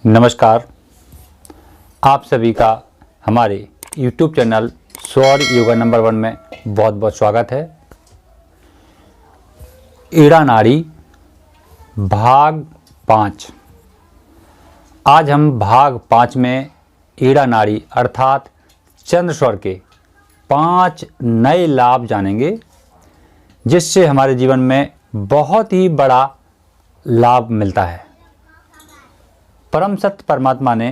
नमस्कार, आप सभी का हमारे YouTube चैनल स्वर योगा नंबर 1 में बहुत बहुत स्वागत है। ईड़ा नाड़ी भाग 5। आज हम भाग 5 में ईड़ा नाड़ी अर्थात चंद्र स्वर के 5 नए लाभ जानेंगे, जिससे हमारे जीवन में बहुत ही बड़ा लाभ मिलता है। परम सत्य परमात्मा ने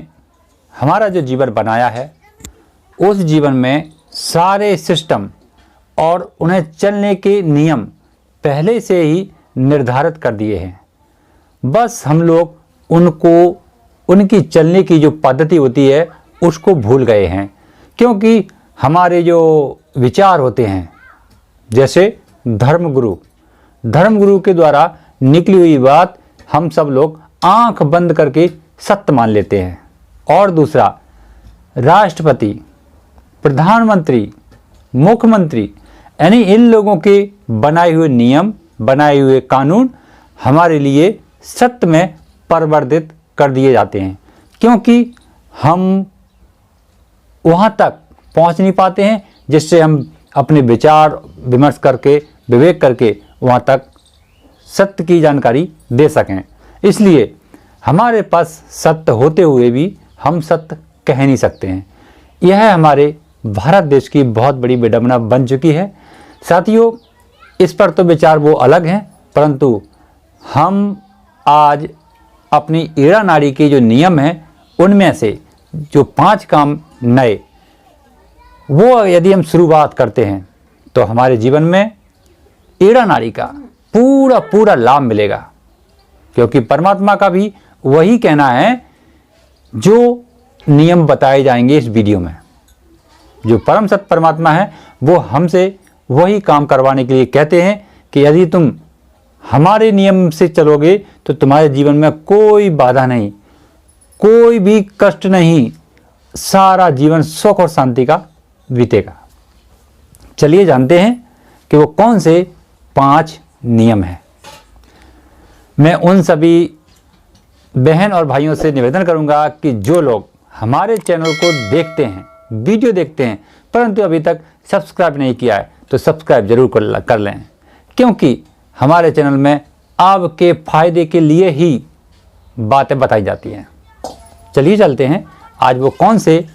हमारा जो जीवन बनाया है, उस जीवन में सारे सिस्टम और उन्हें चलने के नियम पहले से ही निर्धारित कर दिए हैं। बस हम लोग उनकी चलने की जो पद्धति होती है उसको भूल गए हैं, क्योंकि हमारे जो विचार होते हैं, जैसे धर्मगुरु के द्वारा निकली हुई बात हम सब लोग आंख बंद करके सत्य मान लेते हैं। और दूसरा, राष्ट्रपति, प्रधानमंत्री, मुख्यमंत्री यानी इन लोगों के बनाए हुए नियम, बनाए हुए कानून हमारे लिए सत्य में परिवर्तित कर दिए जाते हैं, क्योंकि हम वहाँ तक पहुँच नहीं पाते हैं जिससे हम अपने विचार विमर्श करके, विवेक करके वहाँ तक सत्य की जानकारी दे सकें। इसलिए हमारे पास सत्य होते हुए भी हम सत्य कह नहीं सकते हैं। यह हमारे भारत देश की बहुत बड़ी विडंबना बन चुकी है। साथियों, इस पर तो विचार वो अलग हैं, परंतु हम आज अपनी ईड़ा नाड़ी के जो नियम हैं, उनमें से जो 5 काम नए, वो यदि हम शुरुआत करते हैं तो हमारे जीवन में ईड़ा नाड़ी का पूरा लाभ मिलेगा। क्योंकि परमात्मा का भी वही कहना है जो नियम बताए जाएंगे इस वीडियो में। जो परम सत्य परमात्मा है वो हमसे वही काम करवाने के लिए कहते हैं कि यदि तुम हमारे नियम से चलोगे तो तुम्हारे जीवन में कोई बाधा नहीं, कोई भी कष्ट नहीं, सारा जीवन सुख और शांति का बीतेगा। चलिए जानते हैं कि वो कौन से 5 नियम हैं। मैं उन सभी बहन और भाइयों से निवेदन करूंगा कि जो लोग हमारे चैनल को देखते हैं, वीडियो देखते हैं, परंतु अभी तक सब्सक्राइब नहीं किया है, तो सब्सक्राइब जरूर कर लें, क्योंकि हमारे चैनल में आपके फायदे के लिए ही बातें बताई जाती हैं। चलिए चलते हैं, आज वो कौन से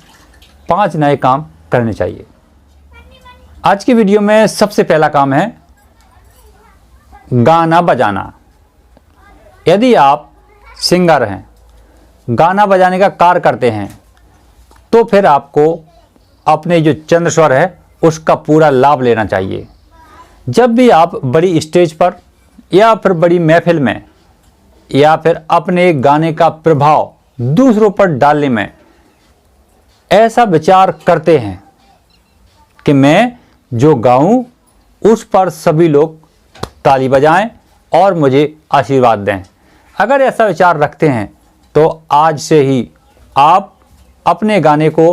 5 नए काम करने चाहिए। आज की वीडियो में सबसे पहला काम है गाना बजाना। यदि आप सिंगर हैं, गाना बजाने का कार्य करते हैं, तो फिर आपको अपने जो चंद्र स्वर है उसका पूरा लाभ लेना चाहिए। जब भी आप बड़ी स्टेज पर या फिर बड़ी महफिल में या फिर अपने गाने का प्रभाव दूसरों पर डालने में ऐसा विचार करते हैं कि मैं जो गाऊं उस पर सभी लोग ताली बजाएं और मुझे आशीर्वाद दें, अगर ऐसा विचार रखते हैं तो आज से ही आप अपने गाने को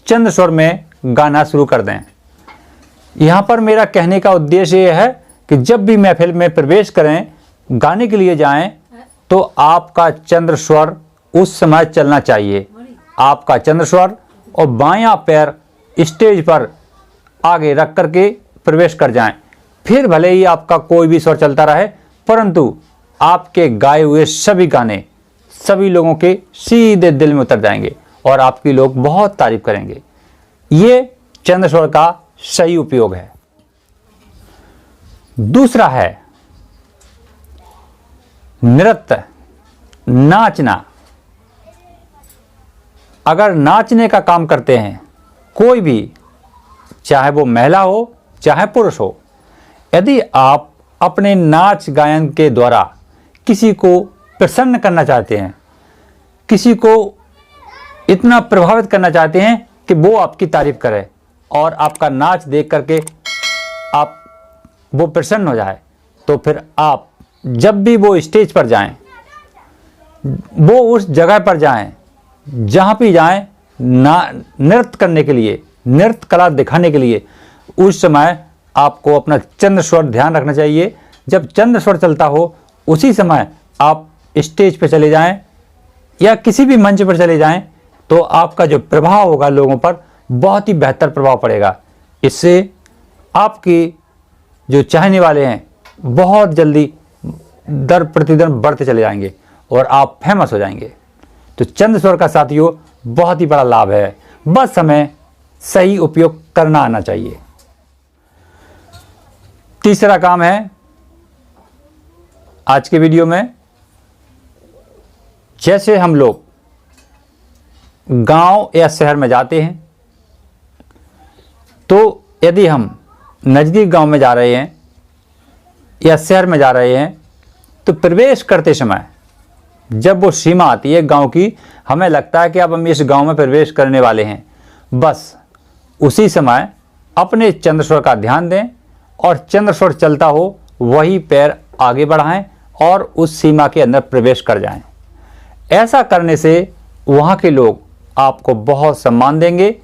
चंद्र स्वर में गाना शुरू कर दें। यहाँ पर मेरा कहने का उद्देश्य यह है कि जब भी महफिल में प्रवेश करें, गाने के लिए जाएं, तो आपका चंद्र स्वर उस समय चलना चाहिए। आपका चंद्र स्वर और बायां पैर स्टेज पर आगे रख करके प्रवेश कर जाएं। फिर भले ही आपका कोई भी स्वर चलता रहे, परंतु आपके गाए हुए सभी गाने सभी लोगों के सीधे दिल में उतर जाएंगे और आपकी लोग बहुत तारीफ करेंगे। ये चंद्र स्वर का सही उपयोग है। दूसरा है नृत्य, नाचना। अगर नाचने का काम करते हैं कोई भी, चाहे वो महिला हो चाहे पुरुष हो, यदि आप अपने नाच गायन के द्वारा किसी को प्रसन्न करना चाहते हैं, किसी को इतना प्रभावित करना चाहते हैं कि वो आपकी तारीफ करे और आपका नाच देख करके वो प्रसन्न हो जाए, तो फिर आप जब भी वो स्टेज पर जाएं, वो उस जगह पर जाएं, जहाँ भी जाएं, नृत्य करने के लिए, नृत्य कला दिखाने के लिए, उस समय आपको अपना चंद्र स्वर ध्यान रखना चाहिए। जब चंद्र स्वर चलता हो उसी समय आप स्टेज पे चले जाएं या किसी भी मंच पर चले जाएं तो आपका जो प्रभाव होगा लोगों पर बहुत ही बेहतर प्रभाव पड़ेगा। इससे आपके जो चाहने वाले हैं बहुत जल्दी दर प्रतिदिन बढ़ते चले जाएंगे और आप फेमस हो जाएंगे। तो चंद्र स्वर का साथियों बहुत ही बड़ा लाभ है, बस हमें सही उपयोग करना आना चाहिए। तीसरा काम है आज के वीडियो में, जैसे हम लोग गांव या शहर में जाते हैं तो यदि हम नज़दीक गांव में जा रहे हैं या शहर में जा रहे हैं तो प्रवेश करते समय जब वो सीमा आती है गांव की, हमें लगता है कि अब हम इस गांव में प्रवेश करने वाले हैं, बस उसी समय अपने चंद्र स्वर का ध्यान दें और चंद्र स्वर चलता हो वही पैर आगे बढ़ाएं और उस सीमा के अंदर प्रवेश कर जाएं। ऐसा करने से वहाँ के लोग आपको बहुत सम्मान देंगे,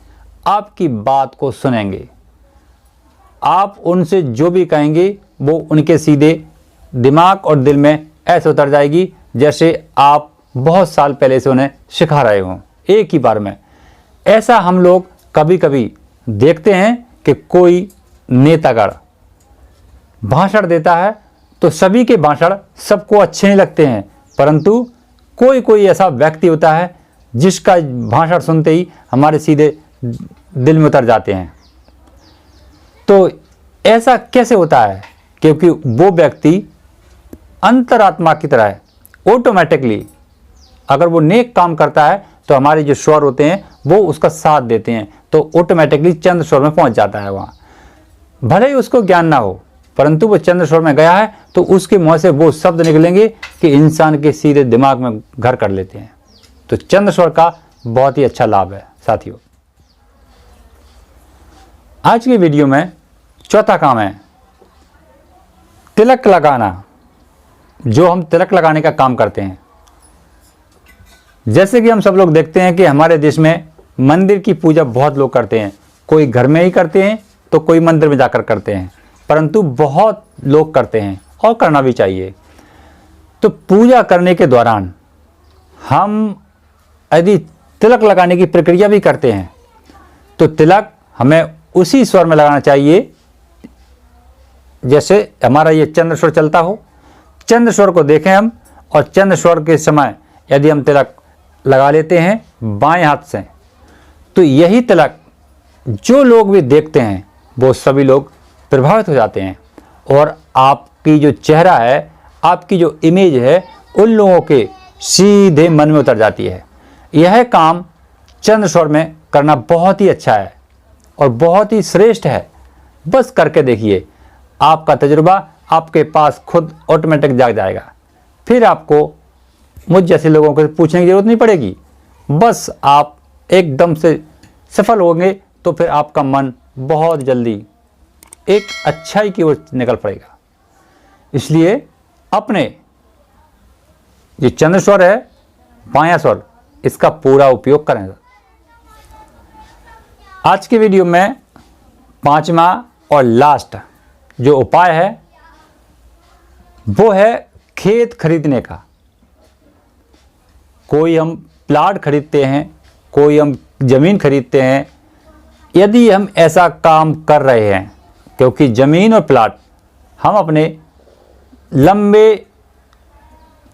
आपकी बात को सुनेंगे, आप उनसे जो भी कहेंगे वो उनके सीधे दिमाग और दिल में ऐसे उतर जाएगी जैसे आप बहुत साल पहले से उन्हें सिखा रहे हों एक ही बार में। ऐसा हम लोग कभी कभी देखते हैं कि कोई नेतागण भाषण देता है तो सभी के भाषण सबको अच्छे नहीं लगते हैं, परंतु कोई कोई ऐसा व्यक्ति होता है जिसका भाषण सुनते ही हमारे सीधे दिल में उतर जाते हैं। तो ऐसा कैसे होता है? क्योंकि वो व्यक्ति अंतरात्मा की तरह है, ऑटोमेटिकली अगर वो नेक काम करता है तो हमारे जो स्वर होते हैं वो उसका साथ देते हैं, तो ऑटोमेटिकली चंद्र स्वर में पहुंच जाता है वहाँ। भले ही उसको ज्ञान ना हो, परंतु वो चंद्र स्वर में गया है तो उसके मुँह से वो शब्द निकलेंगे कि इंसान के सीधे दिमाग में घर कर लेते हैं। तो चंद्र स्वर का बहुत ही अच्छा लाभ है साथियों। आज की वीडियो में चौथा काम है तिलक लगाना, जो हम तिलक लगाने का काम करते हैं। जैसे कि हम सब लोग देखते हैं कि हमारे देश में मंदिर की पूजा बहुत लोग करते हैं, कोई घर में ही करते हैं तो कोई मंदिर में जाकर करते हैं, परंतु बहुत लोग करते हैं और करना भी चाहिए। तो पूजा करने के दौरान हम यदि तिलक लगाने की प्रक्रिया भी करते हैं तो तिलक हमें उसी स्वर में लगाना चाहिए जैसे हमारा ये चंद्र स्वर चलता हो। चंद्र स्वर को देखें हम, और चंद्र स्वर के समय यदि हम तिलक लगा लेते हैं बाएं हाथ से, तो यही तिलक जो लोग भी देखते हैं वो सभी लोग प्रभावित हो जाते हैं और आपकी जो चेहरा है, आपकी जो इमेज है, उन लोगों के सीधे मन में उतर जाती है। यह काम चंद्र स्वर में करना बहुत ही अच्छा है और बहुत ही श्रेष्ठ है। बस करके देखिए, आपका तजुर्बा आपके पास खुद ऑटोमेटिक जाग जाएगा। फिर आपको मुझ जैसे लोगों को पूछने की जरूरत नहीं पड़ेगी, बस आप एकदम से सफल होंगे तो फिर आपका मन बहुत जल्दी एक अच्छाई की ओर निकल पड़ेगा। इसलिए अपने जो चंद्र स्वर है, बायां स्वर, इसका पूरा उपयोग करें। आज के वीडियो में पांचवा और लास्ट जो उपाय है वो है खेत खरीदने का। कोई हम प्लाट खरीदते हैं, कोई हम ज़मीन खरीदते हैं। यदि हम ऐसा काम कर रहे हैं, क्योंकि ज़मीन और प्लाट हम अपने लंबे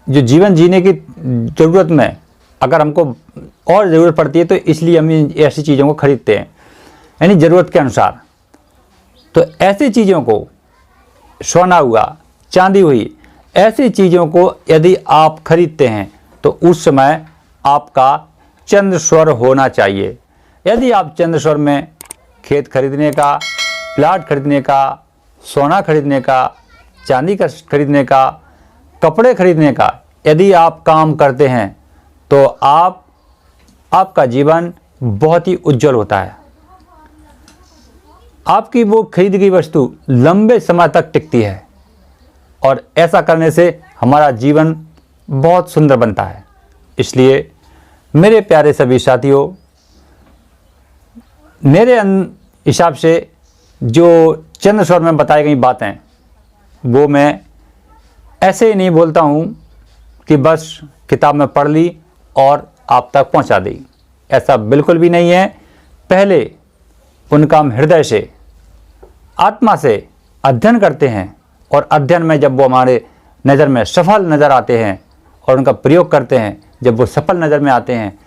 जो जीवन जीने की ज़रूरत में अगर हमको और ज़रूरत पड़ती है तो इसलिए हम ऐसी चीज़ों को खरीदते हैं, यानी ज़रूरत के अनुसार। तो ऐसी चीज़ों को, सोना हुआ, चांदी हुई, ऐसी चीज़ों को यदि आप खरीदते हैं तो उस समय आपका चंद्र स्वर होना चाहिए। यदि आप चंद्र स्वर में खेत खरीदने का, प्लाट खरीदने का, सोना खरीदने का, चांदी का खरीदने का, कपड़े खरीदने का यदि आप काम करते हैं तो आपका जीवन बहुत ही उज्जवल होता है। आपकी वो खरीदी गई वस्तु लंबे समय तक टिकती है और ऐसा करने से हमारा जीवन बहुत सुंदर बनता है। इसलिए मेरे प्यारे सभी साथियों, मेरे हिसाब से जो चंद्र स्वर में बताई गई बातें वो मैं ऐसे ही नहीं बोलता हूँ कि बस किताब में पढ़ ली और आप तक पहुंचा देगी। ऐसा बिल्कुल भी नहीं है। पहले उनका हम हृदय से, आत्मा से अध्ययन करते हैं और अध्ययन में जब वो हमारे नज़र में सफल नज़र आते हैं और उनका प्रयोग करते हैं, जब वो सफल नज़र में आते हैं,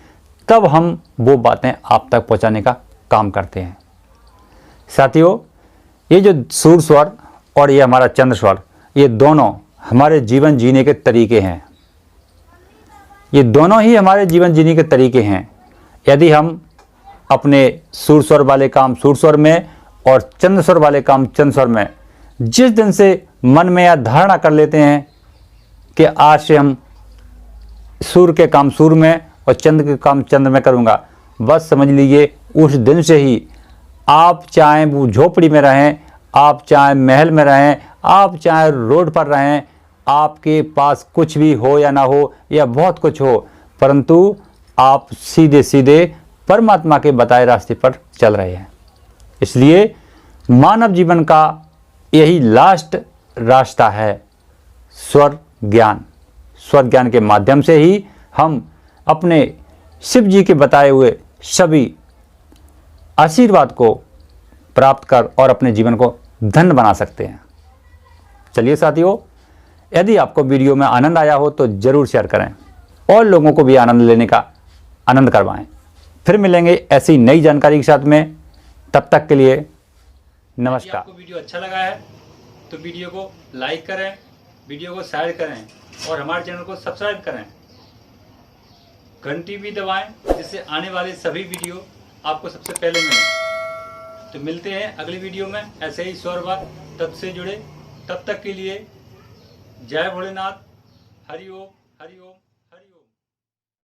तब हम वो बातें आप तक पहुंचाने का काम करते हैं। साथियों, ये जो सूर स्वर और ये हमारा चंद्र स्वर, ये दोनों हमारे जीवन जीने के तरीके हैं। ये दोनों ही हमारे जीवन जीने के तरीके हैं। यदि हम अपने सूर स्वर वाले काम सूर स्वर में और चंद्र स्वर वाले काम चंद्र स्वर में जिस दिन से मन में या धारणा कर लेते हैं कि आज से हम सूर के काम सूर में और चंद्र के काम चंद्र में करूँगा, बस समझ लीजिए उस दिन से ही आप चाहे वो झोपड़ी में रहें, आप चाहे महल में रहें, आप चाहे रोड पर रहें, आपके पास कुछ भी हो या ना हो या बहुत कुछ हो, परंतु आप सीधे सीधे परमात्मा के बताए रास्ते पर चल रहे हैं। इसलिए मानव जीवन का यही लास्ट रास्ता है स्वर ज्ञान। स्वर ज्ञान के माध्यम से ही हम अपने शिव जी के बताए हुए सभी आशीर्वाद को प्राप्त कर और अपने जीवन को धन्य बना सकते हैं। चलिए साथियों, यदि आपको वीडियो में आनंद आया हो तो ज़रूर शेयर करें और लोगों को भी आनंद लेने का आनंद करवाएं। फिर मिलेंगे ऐसी नई जानकारी के साथ में। तब तक के लिए नमस्कार। आपको वीडियो अच्छा लगा है तो वीडियो को लाइक करें, वीडियो को शेयर करें और हमारे चैनल को सब्सक्राइब करें। घंटी भी दबाएं जिससे आने वाले सभी वीडियो आपको सबसे पहले मिलें। तो मिलते हैं अगली वीडियो में ऐसे ही स्वर बात तब से जुड़े। तब तक के लिए जय भोलेनाथ। हरि ओम हरि ओम।